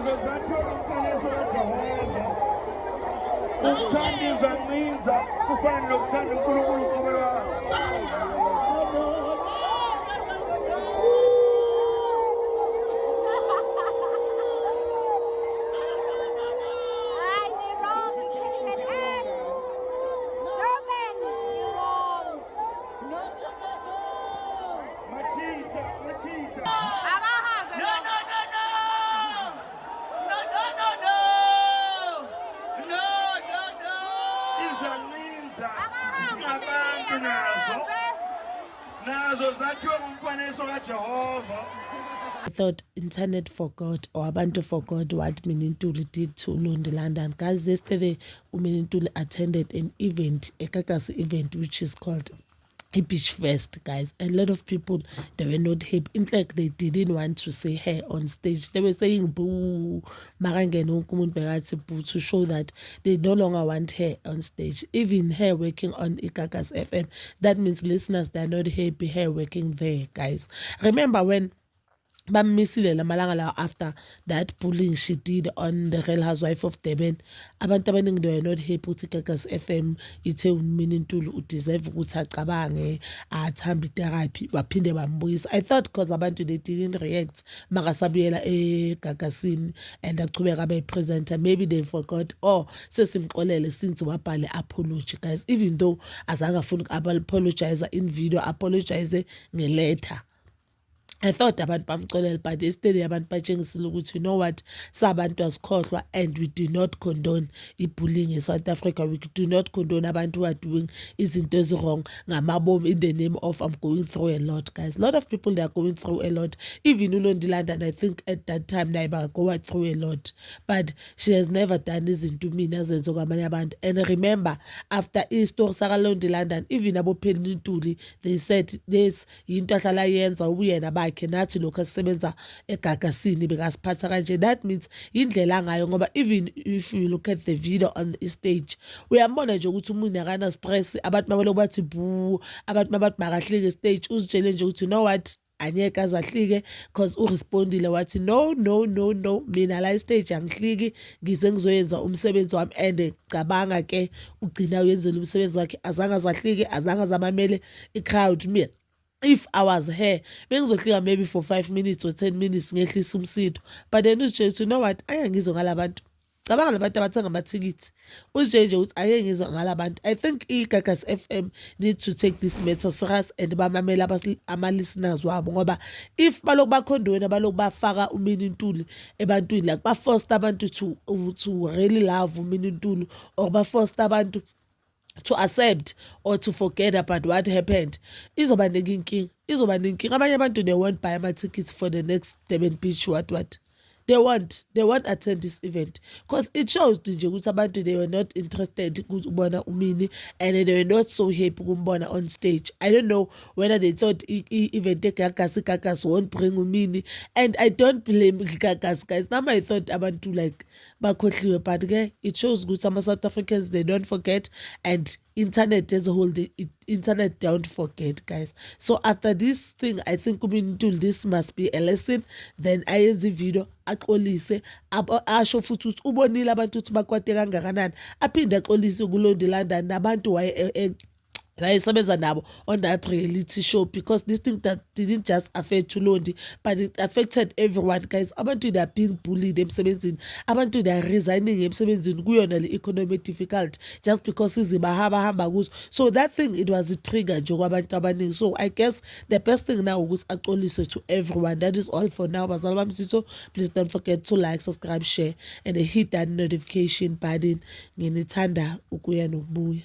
nazo zathiwa umfanekiso kaJehova. Ukuthanda izancinza kufana nokuthanda uNkulunkulu qobo lwakho. I thought internet forgot or Abantu forgot what Minintuli did to Londi London. Guys, yesterday Minintuli attended an event, a Kakasi event, which is called a Beach Fest, guys. A lot of people, they were not happy. In fact, they didn't want to see her on stage. They were saying boo, boo, to show that they no longer want her on stage. Even her working on Ikakas FM, that means listeners, they're not happy her working there, guys. Remember when bamisile lamalanga lawo after that bullying she did on the Real Housewife of Durban, abantu abaningi they were not happy ukuthi Gagas FM ithe uMinintuli udeserve ukuthi acabange athambe therapy baphinde bambuyisa. I thought because abantu they didn't react makasabuyela eGagasini and aqhubeka abe presenter, maybe they forgot or sesimxolele since wabhale apology, guys, even though azange afuna apologize in video, apologize ngeletter. I thought abantu bamxolele, but yesterday abantu batshengisile ukuthi you know what, sabantu asikhohlwa and we do not condone bullying in South Africa. We do not condone abantu who are doing izinto ezirong ngamabomu in the name of I'm going through a lot, guys. A lot of people, they are going through a lot. Even Ulondi London, I think at that time Naiba go through a lot, but she has never done izinto mina zenzo kwamanye abantu. And remember, after istory saka Londi London, even abo Minintuli, they said this into ahlala yenza ubuyena bakhe nathi lokho asisebenza eGagasini bekasiphatha kanje. That means indlela ngayo, ngoba even if you look at the video on the stage uyambona nje ukuthi umuntu akana stress, abantu mabalo bathi boo, abantu mabathi makahlike stage, uzitshele nje ukuthi you know what, anyeke azahlike because urespondile wathi no, mina la stage angihliki, ngize ngizoyenza umsebenzi wami. And cabanga ke ugcina uyenzela umsebenzi wakhe, azange azahlike, azange zamamele i-crowd. Mina if I was here, maybe for 5 minutes or 10 minutes, ngehlisa umsitho. But then uzitshela you know what, ayengizwe ngalabantu. Cabanga labantu abathenga amathikithi. Uzitshele nje ukuthi ayengizwe ngalabantu. I think iGagas FM need to take this matter serious and bamamela ama-listeners wabo, ngoba if baloku bakhondona baloku bafaka uMinintuli ebantwini, like ba-forced abantu to really love uMinintuli, or ba-forced abantu to accept or to forget about what happened, izoba nenkingi. Abanye abantu, they won't buy ama-tickets for the next Durban Beach what they won't attend this event because it shows nje ukuthi abantu, they were not interested ukubona uMini, and they were not so happy ukumbona on stage. I don't know whether they thought event Gagas won't bring uMini, and I don't blame Gagas, guys. Now I thought abantu like bakhohliwe, but it shows good some South Africans, they don't forget, and internet as a whole, internet don't forget, guys. So after this thing, I think this must be a lesson. Then ayenze video axolise asho futhi ukuthi ubonile abantu ukuthi bakwate kangakanani, aphinde axolise kuLondi London nabantu wayesebenza nabo on that reality show, because this thing that didn't just affect Londi, but it affected everyone, guys. Abantu, they are being bullied emsebenzini, abantu, they are resigning emsebenzini kuyona le economic difficult just because izibahamba kuzo. So that thing, it was a trigger nje kwabantu abaningi. So I guess the best thing now ukuthi axolise to everyone. That is all for now. Bazalwane bami sitho, please don't forget to like, subscribe, share and hit that notification button. Nginithanda ukuya nokubuya.